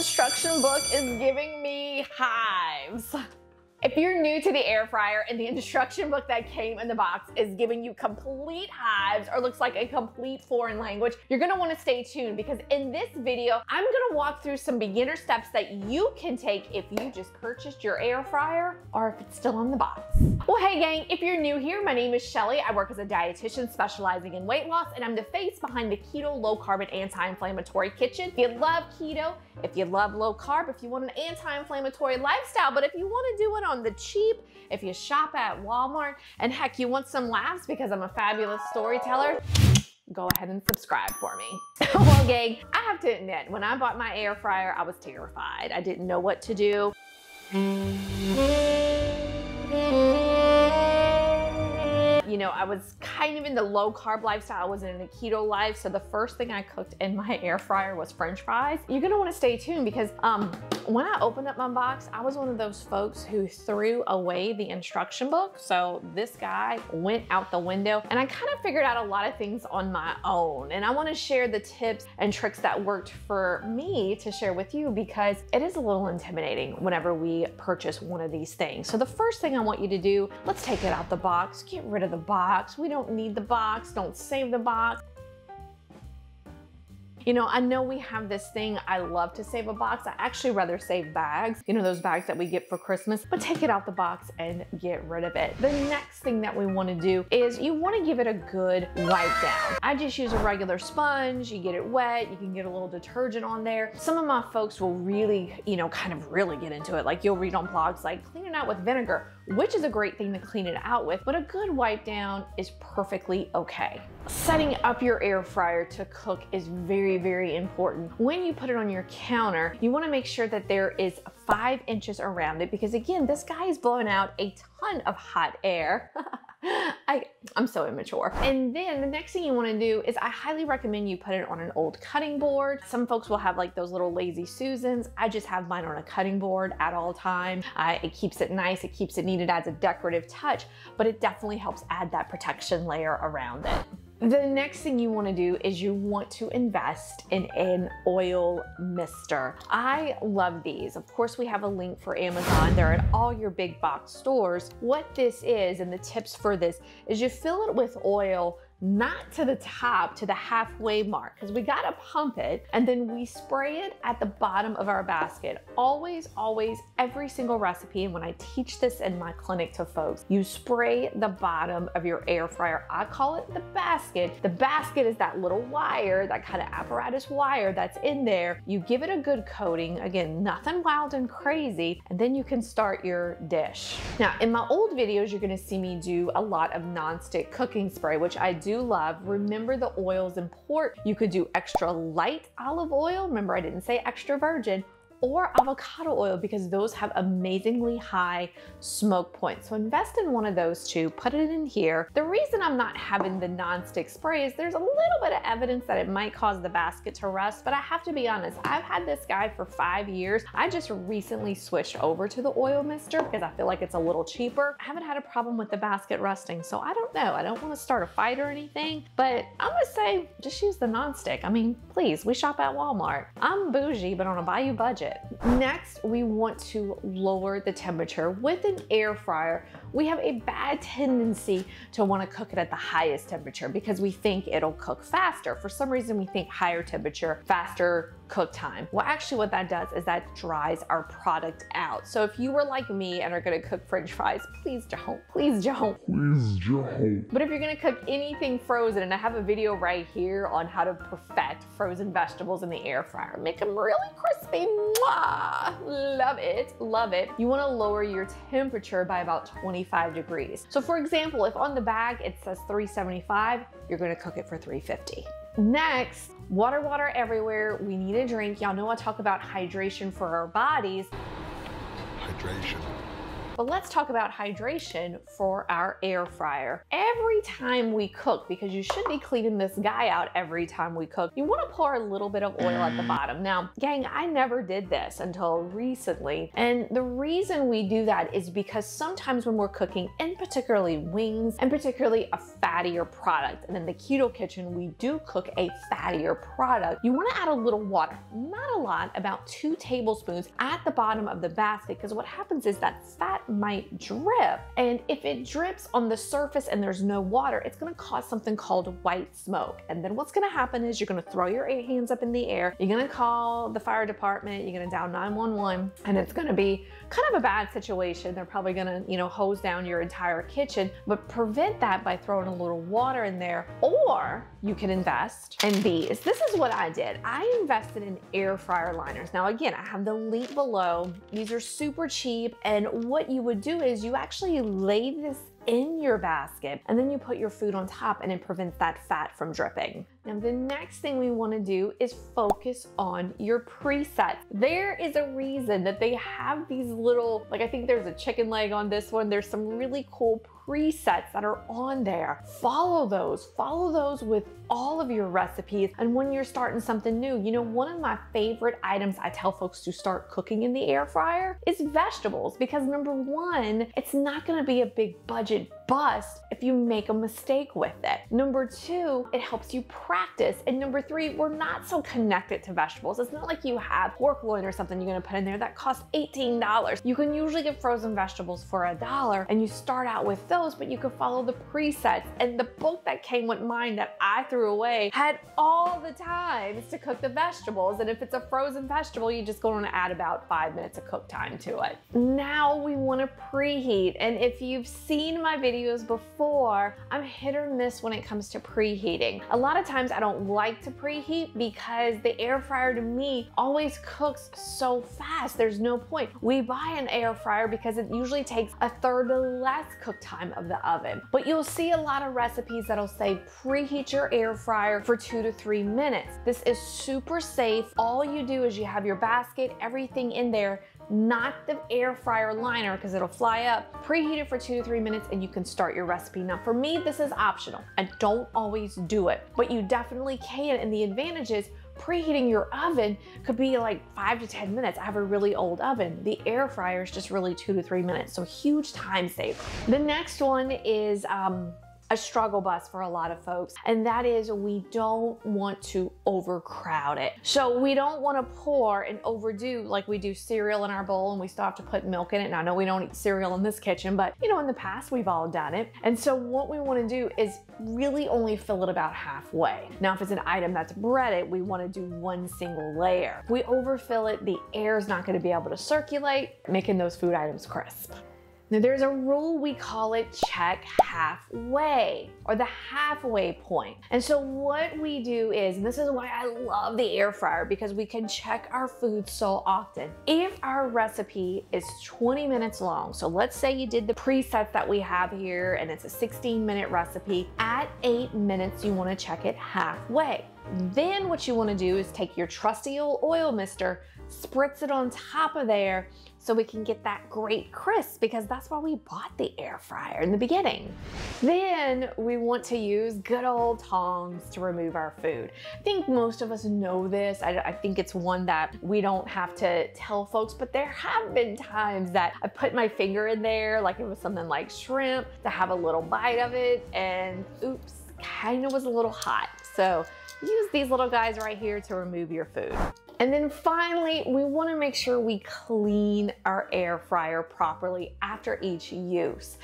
instruction book is giving me hives. If you're new to the air fryer and the instruction book that came in the box is giving you complete hives or looks like a complete foreign language, you're gonna wanna stay tuned because in this video, I'm gonna walk through some beginner steps that you can take if you just purchased your air fryer or if it's still in the box. Well, hey gang, if you're new here, my name is Shelly. I work as a dietitian specializing in weight loss and I'm the face behind the keto, low carb, and anti-inflammatory kitchen. If you love keto, if you love low carb, if you want an anti-inflammatory lifestyle, but if you wanna do it on the cheap, if you shop at Walmart, and heck, you want some laughs because I'm a fabulous storyteller, go ahead and subscribe for me. Well, gang, I have to admit, when I bought my air fryer, I was terrified. I didn't know what to do. You know, I was kind of in the low carb lifestyle. I wasn't in a keto life. So the first thing I cooked in my air fryer was French fries. You're gonna wanna stay tuned because when I opened up my box, I was one of those folks who threw away the instruction book. So this guy went out the window and I kind of figured out a lot of things on my own. And I wanna share the tips and tricks that worked for me to share with you because it is a little intimidating whenever we purchase one of these things. So the first thing I want you to do, let's take it out the box, get rid of the box. We don't need the box. Don't save the box. You know, I know we have this thing, I love to save a box. I actually rather save bags, you know, those bags that we get for Christmas, but take it out the box and get rid of it. The next thing that we wanna do is you wanna give it a good wipe down. I just use a regular sponge, you get it wet, you can get a little detergent on there. Some of my folks will really, you know, kind of really get into it. Like you'll read on blogs like clean it out with vinegar, which is a great thing to clean it out with, but a good wipe down is perfectly okay. Setting up your air fryer to cook is very, very important. When you put it on your counter, you wanna make sure that there is 5 inches around it because again, this guy is blowing out a ton of hot air. I'm so immature. And then the next thing you wanna do is I highly recommend you put it on an old cutting board. Some folks will have like those little lazy Susans. I just have mine on a cutting board at all times. It keeps it nice, it keeps it neat, it adds a decorative touch, but it definitely helps add that protection layer around it. The next thing you want to do is you want to invest in an oil mister. I love these. Of course, we have a link for Amazon. They're at all your big box stores. What this is and the tips for this is you fill it with oil not to the top, to the halfway mark, because we gotta pump it, and then we spray it at the bottom of our basket. Always, always, every single recipe, and when I teach this in my clinic to folks, you spray the bottom of your air fryer. I call it the basket. The basket is that little wire, that kind of apparatus wire that's in there. You give it a good coating, again, nothing wild and crazy, and then you can start your dish. Now, in my old videos, you're gonna see me do a lot of nonstick cooking spray, which I do love. Remember, the oil is important. You could do extra light olive oil. Remember, I didn't say extra virgin, or avocado oil because those have amazingly high smoke points. So invest in one of those two, put it in here. The reason I'm not having the nonstick spray is there's a little bit of evidence that it might cause the basket to rust, but I have to be honest, I've had this guy for 5 years. I just recently switched over to the oil mister because I feel like it's a little cheaper. I haven't had a problem with the basket rusting, so I don't know. I don't want to start a fight or anything, but I'm gonna say just use the nonstick. I mean, please, we shop at Walmart. I'm bougie, but on a Bayou budget. Next, we want to lower the temperature. With an air fryer, we have a bad tendency to want to cook it at the highest temperature because we think it'll cook faster. For some reason, we think higher temperature, faster cook time. Well, actually what that does is that dries our product out. So if you were like me and are gonna cook French fries, please don't, please don't. Please don't. But if you're gonna cook anything frozen, and I have a video right here on how to perfect frozen vegetables in the air fryer, make them really crispy. Mwah! Love it, love it. You wanna lower your temperature by about 25 degrees. So for example, if on the bag it says 375, you're gonna cook it for 350. Next, water everywhere. We need a drink. Y'all know I talk about hydration for our bodies. Hydration. But let's talk about hydration for our air fryer. Every time we cook, because you should be cleaning this guy out every time we cook, you want to pour a little bit of oil at the bottom. Now, gang, I never did this until recently. And the reason we do that is because sometimes when we're cooking, and particularly wings, and particularly a fattier product, and in the keto kitchen, we do cook a fattier product, you want to add a little water, not a lot, about 2 tablespoons at the bottom of the basket, because what happens is that fat might drip. And if it drips on the surface and there's no water, it's going to cause something called white smoke. And then what's going to happen is you're going to throw your hands up in the air, you're going to call the fire department, you're going to dial 911, and it's going to be kind of a bad situation. They're probably going to, hose down your entire kitchen. But prevent that by throwing a little water in there, or you can invest in these. This is what I did. I invested in air fryer liners. Now, again, I have the link below. These are super cheap, and what you would do is you actually lay this in your basket, and then you put your food on top, and it prevents that fat from dripping. Now, the next thing we want to do is focus on your presets. There is a reason that they have these little, like I think there's a chicken leg on this one. There's some really cool presets that are on there. Follow those with all of your recipes. And when you're starting something new, one of my favorite items I tell folks to start cooking in the air fryer is vegetables, because number one, it's not going to be a big budget bust if you make a mistake with it. Number two, it helps you practice. And number three, we're not so connected to vegetables. It's not like you have pork loin or something you're going to put in there that costs $18. You can usually get frozen vegetables for $1, and you start out with those, but you can follow the presets. And the book that came with mine that I threw away had all the times to cook the vegetables. And if it's a frozen vegetable, you just going to add about 5 minutes of cook time to it. Now we want to preheat. And if you've seen my videos before, I'm hit or miss when it comes to preheating. A lot of times I don't like to preheat because the air fryer to me always cooks so fast. There's no point. We buy an air fryer because it usually takes 1/3 less cook time of the oven. But you'll see a lot of recipes that'll say preheat your air fryer for 2 to 3 minutes. This is super safe. All you do is you have your basket, everything in there, not the air fryer liner because it'll fly up. Preheat it for 2 to 3 minutes and you can start your recipe. Now for me, this is optional. I don't always do it, but you definitely can. And the advantage is preheating your oven could be like 5 to 10 minutes. I have a really old oven. The air fryer is just really 2 to 3 minutes. So huge time saver. The next one is a struggle bus for a lot of folks, and that is we don't want to overcrowd it. So we don't want to pour and overdo like we do cereal in our bowl and we still have to put milk in it. And I know we don't eat cereal in this kitchen, but in the past we've all done it. And so what we want to do is really only fill it about halfway. Now, if it's an item that's breaded, we want to do 1 single layer. If we overfill it, the air is not going to be able to circulate, making those food items crisp. Now there's a rule, we call it check halfway, or the halfway point. And so what we do is, and this is why I love the air fryer, because we can check our food so often. If our recipe is 20 minutes long, so let's say you did the presets that we have here and it's a 16-minute recipe, at 8 minutes you want to check it halfway. Then what you want to do is take your trusty old oil mister, spritz it on top of there so we can get that great crisp, because that's why we bought the air fryer in the beginning. Then we want to use good old tongs to remove our food. I think most of us know this. I think it's one that we don't have to tell folks, but there have been times that I put my finger in there, like it was something like shrimp, to have a little bite of it, and oops, kind of was a little hot. So use these little guys right here to remove your food. And then finally, we want to make sure we clean our air fryer properly after each use.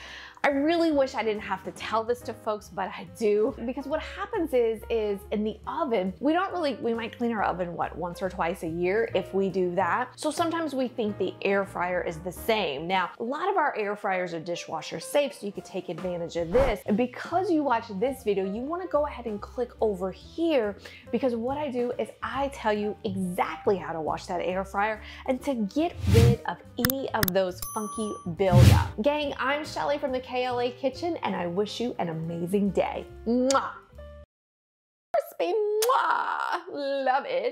I really wish I didn't have to tell this to folks, but I do, because what happens is in the oven, we might clean our oven, once or twice a year if we do that. So sometimes we think the air fryer is the same. Now, a lot of our air fryers are dishwasher safe, so you could take advantage of this. And because you watch this video, you want to go ahead and click over here, because what I do is I tell you exactly how to wash that air fryer and to get rid of any of those funky buildup. Gang, I'm Shelly from the KLA Kitchen, and I wish you an amazing day. Mwah! Crispy, mwah! Love it.